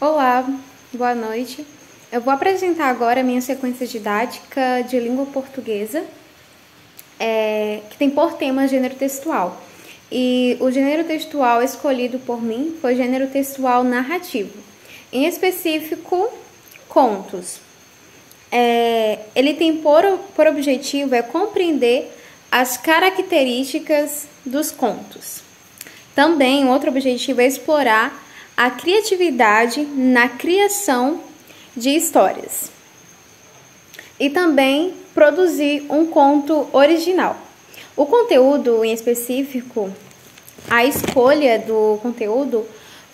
Olá, boa noite. Eu vou apresentar agora a minha sequência didática de língua portuguesa, que tem por tema gênero textual. E o gênero textual escolhido por mim foi gênero textual narrativo, em específico, contos. Ele tem por objetivo compreender as características dos contos. Também, outro objetivo é explorar a criatividade na criação de histórias. E também produzir um conto original. O conteúdo em específico, a escolha do conteúdo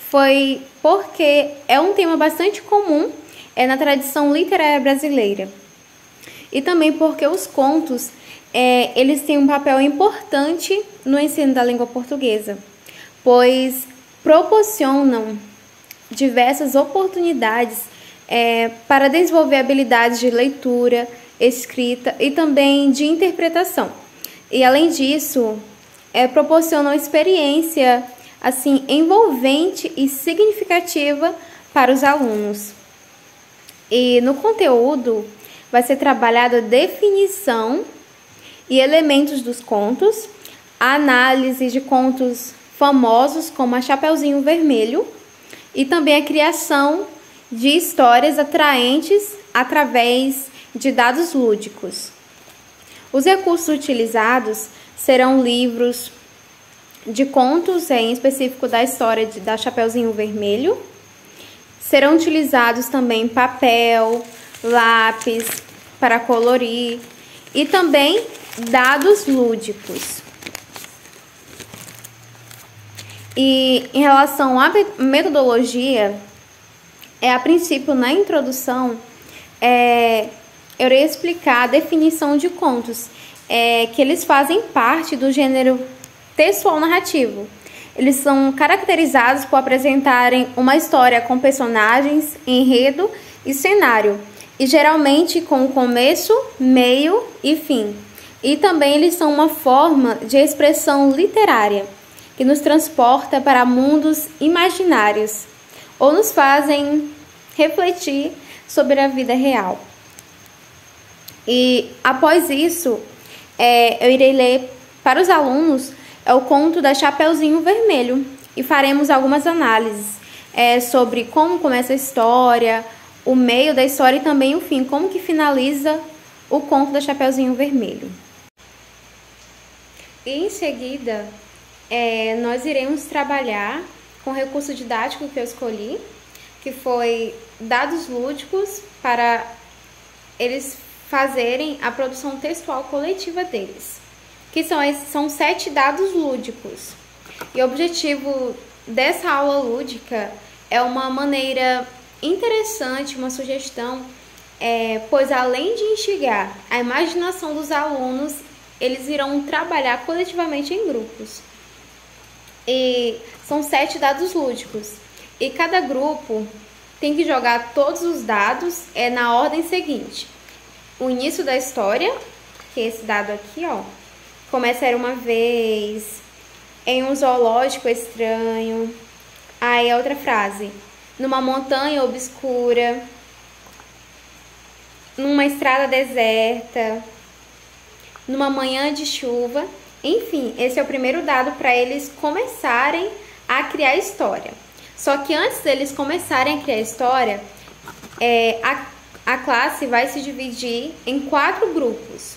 foi porque é um tema bastante comum na tradição literária brasileira. E também porque os contos, eles têm um papel importante no ensino da língua portuguesa, pois proporcionam diversas oportunidades para desenvolver habilidades de leitura, escrita e também de interpretação. E além disso, proporcionam experiência assim envolvente e significativa para os alunos. E no conteúdo vai ser trabalhada a definição e elementos dos contos, a análise de contos famosos como a Chapeuzinho Vermelho e também a criação de histórias atraentes através de dados lúdicos. Os recursos utilizados serão livros de contos, em específico da história da Chapeuzinho Vermelho. Serão utilizados também papel, lápis para colorir e também dados lúdicos. E em relação à metodologia, a princípio, na introdução, eu irei explicar a definição de contos, que eles fazem parte do gênero textual narrativo. Eles são caracterizados por apresentarem uma história com personagens, enredo e cenário, e geralmente com começo, meio e fim. E também eles são uma forma de expressão literária, que nos transporta para mundos imaginários ou nos fazem refletir sobre a vida real. E após isso, eu irei ler para os alunos o conto da Chapeuzinho Vermelho e faremos algumas análises sobre como começa a história, o meio da história e também o fim, como que finaliza o conto da Chapeuzinho Vermelho. E em seguida, nós iremos trabalhar com o recurso didático que eu escolhi, que foi dados lúdicos para eles fazerem a produção textual coletiva deles, que são 7 dados lúdicos. E o objetivo dessa aula lúdica é uma maneira interessante, uma sugestão, pois além de instigar a imaginação dos alunos, eles irão trabalhar coletivamente em grupos. E são 7 dados lúdicos. E cada grupo tem que jogar todos os dados na ordem seguinte. O início da história, que é esse dado aqui, ó. Começa era uma vez, em um zoológico estranho. Aí a outra frase, numa montanha obscura, numa estrada deserta, numa manhã de chuva. Enfim, esse é o primeiro dado para eles começarem a criar história. Só que antes deles começarem a criar história, a classe vai se dividir em 4 grupos.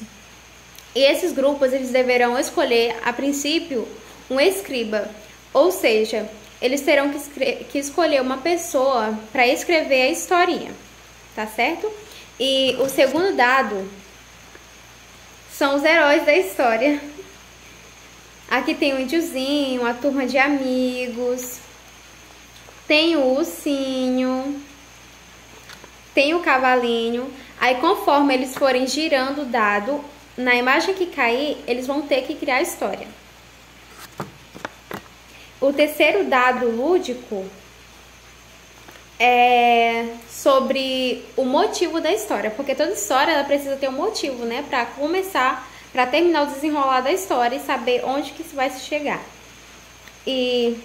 E esses grupos eles deverão escolher, a princípio, um escriba. Ou seja, eles terão que escolher uma pessoa para escrever a historinha. Tá certo? E o segundo dado são os heróis da história. Aqui tem o índiozinho, a turma de amigos, tem o ursinho, tem o cavalinho. Aí conforme eles forem girando o dado, na imagem que cair, eles vão ter que criar a história. O terceiro dado lúdico é sobre o motivo da história, porque toda história ela precisa ter um motivo, né, para começar, para terminar o desenrolar da história e saber onde que vai se chegar. E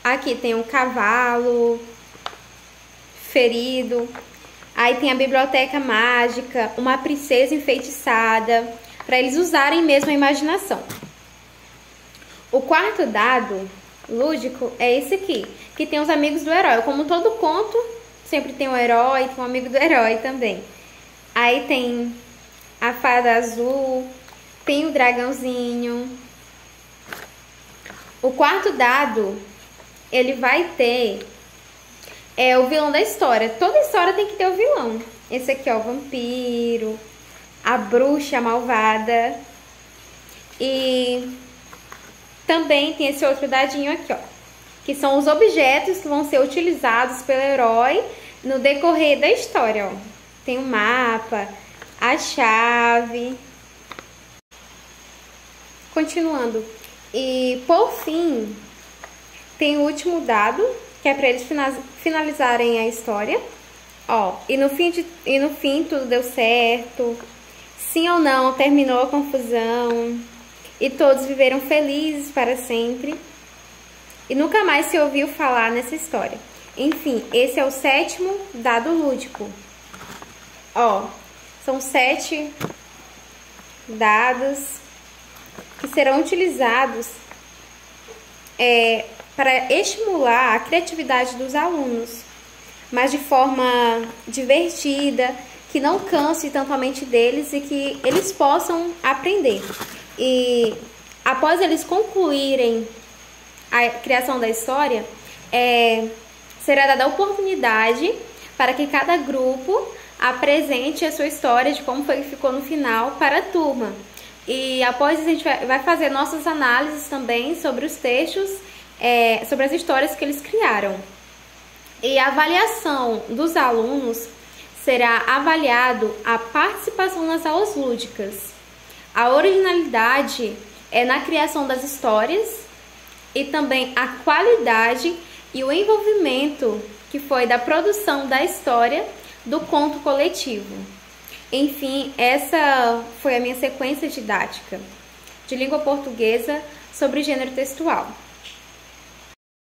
aqui tem um cavalo, ferido. Aí tem a biblioteca mágica, uma princesa enfeitiçada, para eles usarem mesmo a imaginação. O quarto dado lúdico é esse aqui, que tem os amigos do herói. Como todo conto, sempre tem um herói, tem um amigo do herói também. Aí tem a fada azul, tem o dragãozinho. O quarto dado, ele vai ter o vilão da história. Toda história tem que ter o vilão. Esse aqui, ó, o vampiro, a bruxa malvada. E também tem esse outro dadinho aqui, ó, que são os objetos que vão ser utilizados pelo herói no decorrer da história, ó. Tem o mapa, a chave. Continuando. E, por fim, tem o último dado, que é para eles finalizarem a história. Ó, e no fim tudo deu certo. Sim ou não, terminou a confusão. E todos viveram felizes para sempre. E nunca mais se ouviu falar nessa história. Enfim, esse é o 7º dado lúdico. Ó, são 7 dados que serão utilizados para estimular a criatividade dos alunos, mas de forma divertida, que não canse tanto a mente deles e que eles possam aprender. E após eles concluírem a criação da história, será dada a oportunidade para que cada grupo apresente a sua história de como foi que ficou no final para a turma. E após isso a gente vai fazer nossas análises também sobre os textos, sobre as histórias que eles criaram. E a avaliação dos alunos será avaliado a participação nas aulas lúdicas. A originalidade na criação das histórias e também a qualidade e o envolvimento que foi da produção da história do conto coletivo. Enfim, essa foi a minha sequência didática de língua portuguesa sobre gênero textual.